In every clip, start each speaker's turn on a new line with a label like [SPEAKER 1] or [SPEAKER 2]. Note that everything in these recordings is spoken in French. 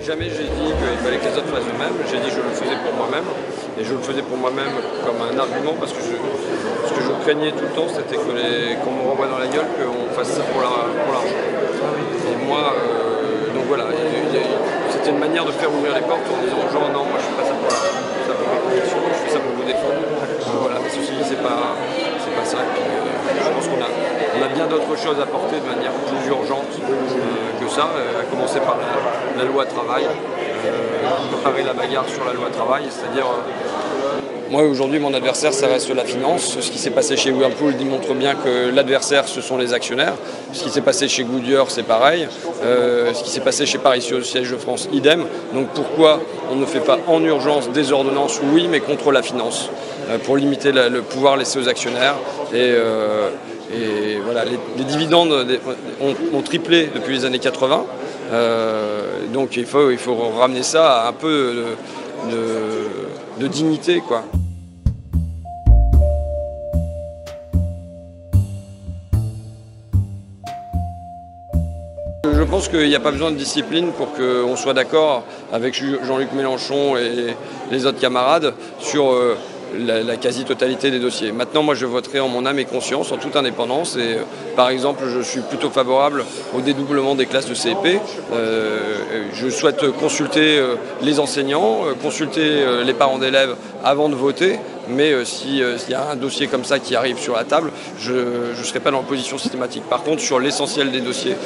[SPEAKER 1] jamais j'ai dit qu'il fallait que les autres fassent de même, j'ai dit que je le faisais pour moi-même. Et je le faisais pour moi-même comme un argument parce que ce que je craignais tout le temps, c'était qu'on me renvoie dans la gueule, qu'on fasse ça pour l'argent. Et moi, donc voilà, c'était une manière de faire ouvrir les portes en disant aux gens non, moi je fais pas ça pour l'argent, je fais ça pour mes convictions, je fais ça pour vous défendre. Donc voilà, mais ceci dit, c'est pas ça. Et puis, je pense qu'on a bien d'autres choses à porter de manière plus urgente que ça, à commencer par la loi travail. Préparer la bagarre sur la loi travail, c'est-à-dire moi aujourd'hui mon adversaire ça reste la finance. Ce qui s'est passé chez Whirlpool démontre bien que l'adversaire ce sont les actionnaires. Ce qui s'est passé chez Goodyear c'est pareil. Ce qui s'est passé chez Paris au siège de France idem. Donc pourquoi on ne fait pas en urgence des ordonnances? Oui, mais contre la finance, pour limiter le pouvoir laissé aux actionnaires. Et voilà, les dividendes ont triplé depuis les années 80. Donc il faut ramener ça à un peu de dignité, quoi. Je pense qu'il n'y a pas besoin de discipline pour qu'on soit d'accord avec Jean-Luc Mélenchon et les autres camarades sur la quasi-totalité des dossiers. Maintenant, moi, je voterai en mon âme et conscience, en toute indépendance. Et par exemple, je suis plutôt favorable au dédoublement des classes de CP. Je souhaite consulter les enseignants, consulter les parents d'élèves avant de voter. Mais s'il y a un dossier comme ça qui arrive sur la table, je ne serai pas dans l'opposition systématique. Par contre, sur l'essentiel des dossiers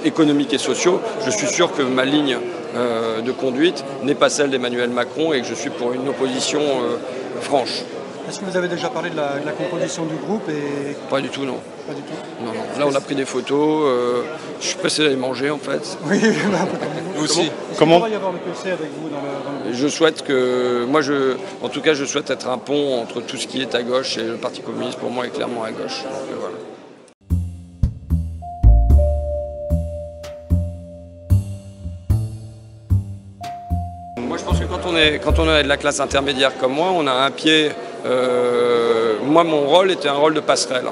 [SPEAKER 1] économiques et sociaux, je suis sûr que ma ligne de conduite n'est pas celle d'Emmanuel Macron et que je suis pour une opposition franche.
[SPEAKER 2] Est-ce que vous avez déjà parlé de la composition du groupe et...
[SPEAKER 1] Pas du tout, non.
[SPEAKER 2] Pas du tout.
[SPEAKER 1] Non, non. Là, on a pris des photos. Je suis pressé d'aller manger, en fait.
[SPEAKER 2] Oui, un peu comme
[SPEAKER 3] nous aussi.
[SPEAKER 2] Comment va y avoir le PC avec vous dans le groupe?
[SPEAKER 1] Je souhaite que... Moi, en tout cas, je souhaite être un pont entre tout ce qui est à gauche et le Parti communiste, pour moi, est clairement à gauche. Donc, voilà. Moi, je pense que quand on est de la classe intermédiaire comme moi, on a un pied... moi, mon rôle était un rôle de passerelle.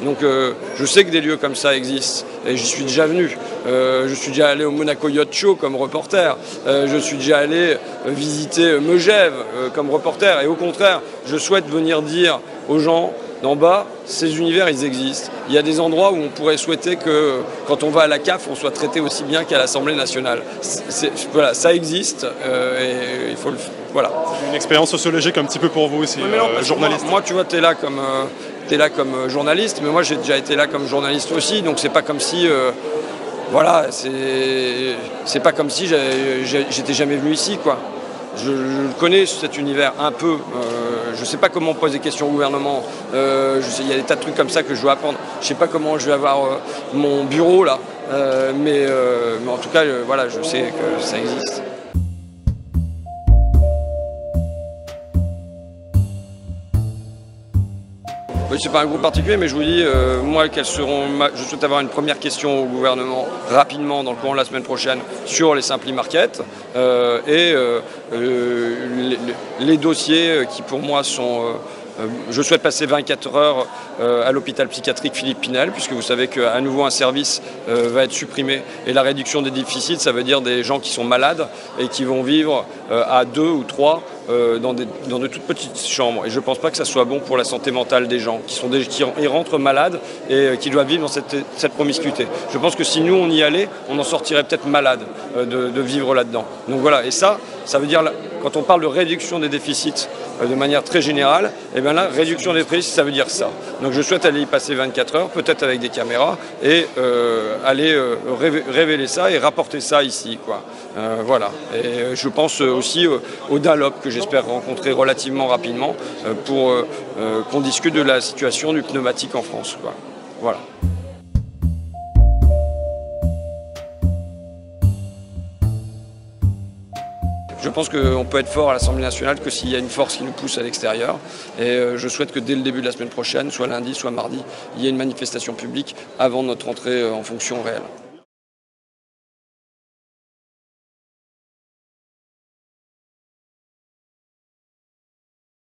[SPEAKER 1] Donc, je sais que des lieux comme ça existent et j'y suis déjà venu. Je suis déjà allé au Monaco Yacht Show comme reporter. Je suis déjà allé visiter Megève comme reporter. Et au contraire, je souhaite venir dire aux gens d'en bas, ces univers, ils existent. Il y a des endroits où on pourrait souhaiter que, quand on va à la CAF, on soit traité aussi bien qu'à l'Assemblée nationale. Voilà, ça existe et il faut le... Voilà.
[SPEAKER 3] Une expérience sociologique un petit peu pour vous aussi, journaliste.
[SPEAKER 1] Moi, tu vois, tu es là comme journaliste, mais moi, j'ai déjà été là comme journaliste aussi, donc c'est pas comme si... voilà, c'est pas comme si j'étais jamais venu ici, quoi. Je connais cet univers un peu. Je ne sais pas comment on pose des questions au gouvernement. Il y a des tas de trucs comme ça que je dois apprendre. Je ne sais pas comment je vais avoir mon bureau là. Mais en tout cas, voilà, je sais que ça existe. Ce n'est pas un groupe particulier, mais je vous dis, moi, je souhaite avoir une première question au gouvernement rapidement dans le courant de la semaine prochaine sur les Simply Market et les dossiers qui pour moi sont... je souhaite passer 24 heures à l'hôpital psychiatrique Philippe Pinel, puisque vous savez qu'à nouveau un service va être supprimé. Et la réduction des déficits, ça veut dire des gens qui sont malades et qui vont vivre à 2 ou 3 dans de toutes petites chambres. Et je ne pense pas que ça soit bon pour la santé mentale des gens qui rentrent malades et qui doivent vivre dans cette promiscuité. Je pense que si nous on y allait, on en sortirait peut-être malade de vivre là-dedans. Donc voilà, et ça veut dire, quand on parle de réduction des déficits de manière très générale, et bien là, réduction des prix, ça veut dire ça. Donc je souhaite aller y passer 24 heures, peut-être avec des caméras, et aller révéler ça et rapporter ça ici, quoi. Voilà. Et je pense aussi au DALOP que j'espère rencontrer relativement rapidement pour qu'on discute de la situation du pneumatique en France, quoi. Voilà. Je pense qu'on peut être fort à l'Assemblée nationale que s'il y a une force qui nous pousse à l'extérieur. Et je souhaite que dès le début de la semaine prochaine, soit lundi, soit mardi, il y ait une manifestation publique avant notre entrée en fonction réelle.